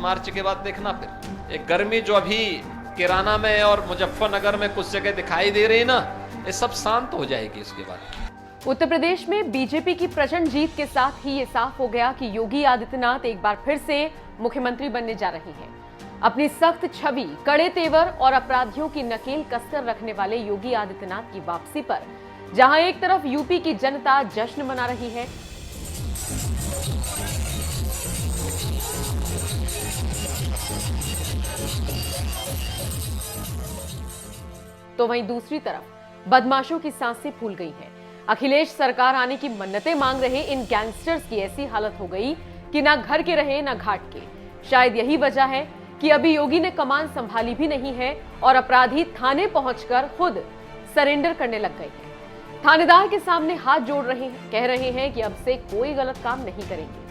मार्च के बाद देखना फिर एक गर्मी जो अभी किराना में और मुजफ्फरनगर में कुछ जगह दिखाई दे रही ना, ये सब शांत हो जाएगी इसके बाद। उत्तर प्रदेश में बीजेपी की प्रचंड जीत के साथ ही ये साफ हो गया कि योगी आदित्यनाथ एक बार फिर से मुख्यमंत्री बनने जा रहे हैं। अपनी सख्त छवि, कड़े तेवर और अपराधियों की नकेल कसकर रखने वाले योगी आदित्यनाथ की वापसी पर जहां एक तरफ यूपी की जनता जश्न मना रही है, तो वहीं दूसरी तरफ बदमाशों की सांसें फूल गई है। अखिलेश सरकार आने की मन्नतें मांग रहे इन गैंगस्टर्स की ऐसी हालत हो गई कि ना घर के रहे ना घाट के। शायद यही वजह है कि अभी योगी ने कमान संभाली भी नहीं है और अपराधी थाने पहुंचकर खुद सरेंडर करने लग गए हैं। थानेदार के सामने हाथ जोड़ रहे हैं, कह रहे हैं कि अब से कोई गलत काम नहीं करेंगे।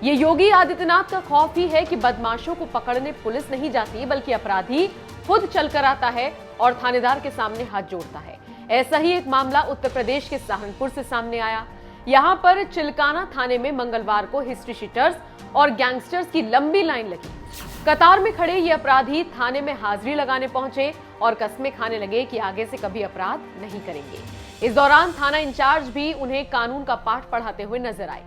ये योगी आदित्यनाथ का खौफ ही है कि बदमाशों को पकड़ने पुलिस नहीं जाती, बल्कि अपराधी खुद चलकर आता है और थानेदार के सामने हाथ जोड़ता है। ऐसा ही एक मामला उत्तर प्रदेश के सहारनपुर से सामने आया। यहां पर चिलकाना थाने में मंगलवार को हिस्ट्री शीटर्स और गैंगस्टर्स की लंबी लाइन लगी। कतार में खड़े ये अपराधी थाने में हाजिरी लगाने पहुंचे और कस्में खाने लगे कि आगे से कभी अपराध नहीं करेंगे। इस दौरान थाना इंचार्ज भी उन्हें कानून का पाठ पढ़ाते हुए नजर आए।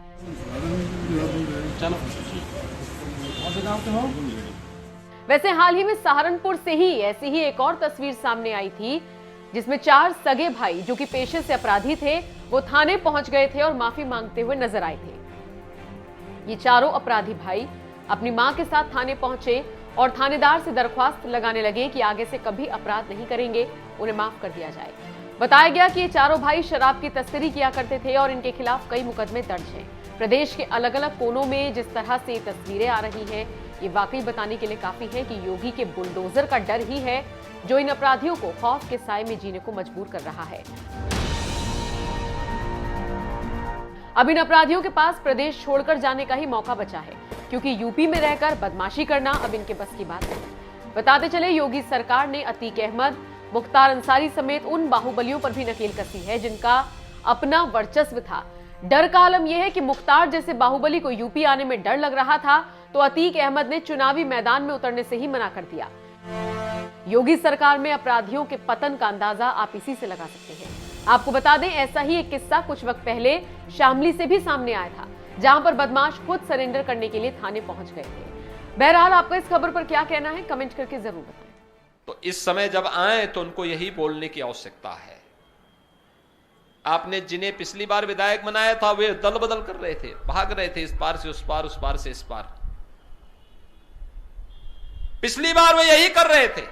वैसे हाल ही में सहारनपुर से ही ऐसी ही एक और तस्वीर सामने आई थी, जिसमें 4 सगे भाई जो कि पेशे से अपराधी थे, वो थाने पहुंच गए थे और माफी मांगते हुए नजर आए थे। ये चारों अपराधी भाई अपनी मां के साथ थाने पहुंचे और थानेदार से दरख्वास्त लगाने लगे कि आगे से कभी अपराध नहीं करेंगे, उन्हें माफ कर दिया जाए। बताया गया कि ये चारों भाई शराब की तस्करी किया करते थे और इनके खिलाफ कई मुकदमे दर्ज हैं। प्रदेश के अलग अलग कोनों में जिस तरह से तस्वीरें आ रही हैं, ये वाकई बताने के लिए काफी है कि योगी के बुलडोजर का डर ही है जो इन अपराधियों को खौफ के साए में जीने को मजबूर कर रहा है। अब इन अपराधियों के पास प्रदेश छोड़कर जाने का ही मौका बचा है, क्योंकि यूपी में रहकर बदमाशी करना अब इनके बस की बात नहीं। बताते चले, योगी सरकार ने अतीक अहमद, मुख्तार अंसारी समेत उन बाहुबलियों पर भी नकेल कसी है जिनका अपना वर्चस्व था। डर का आलम यह है कि मुख्तार जैसे बाहुबली को यूपी आने में डर लग रहा था तो अतीक अहमद ने चुनावी मैदान में उतरने से ही मना कर दिया। योगी सरकार में अपराधियों के पतन का अंदाजा आप इसी से लगा सकते हैं। आपको बता दें, ऐसा ही एक किस्सा कुछ वक्त पहले शामली से भी सामने आया था, जहां पर बदमाश खुद सरेंडर करने के लिए थाने पहुंच गए थे। बहरहाल, आपका इस खबर पर क्या कहना है, कमेंट करके जरूर बताएं। तो इस समय जब आए तो उनको यही बोलने की आवश्यकता है। आपने जिन्हें पिछली बार विधायक बनाया था वे दल बदल कर रहे थे, भाग रहे थे इस पार से उस पार, उस पार से इस पार। पिछली बार वे यही कर रहे थे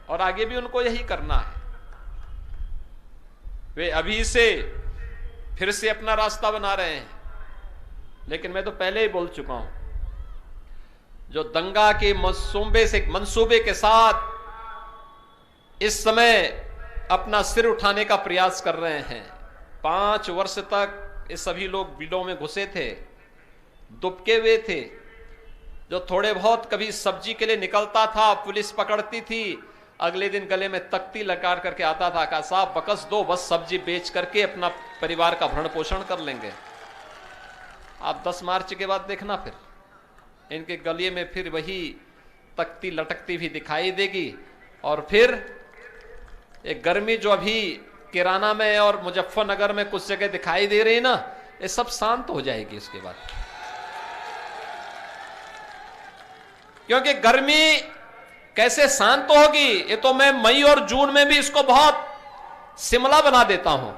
और आगे भी उनको यही करना है। वे अभी से फिर से अपना रास्ता बना रहे हैं, लेकिन मैं तो पहले ही बोल चुका हूं, जो दंगा के मंसूबे के साथ इस समय अपना सिर उठाने का प्रयास कर रहे हैं। 5 वर्ष तक ये सभी लोग बिलों में घुसे थे, दुबके हुए थे। जो थोड़े बहुत कभी सब्जी के लिए निकलता था, पुलिस पकड़ती थी, अगले दिन गले में तख्ती लगा करके आता था, कहा साहब बकस दो, बस सब्जी बेच करके अपना परिवार का भरण पोषण कर लेंगे। आप 10 मार्च के बाद देखना फिर इनके गले में फिर वही तख्ती लटकती भी दिखाई देगी और फिर एक गर्मी जो अभी किराना में और मुजफ्फरनगर में कुछ जगह दिखाई दे रही ना, ये सब शांत हो जाएगी इसके बाद। क्योंकि गर्मी कैसे शांत होगी, ये तो मैं मई और जून में भी इसको बहुत शिमला बना देता हूं।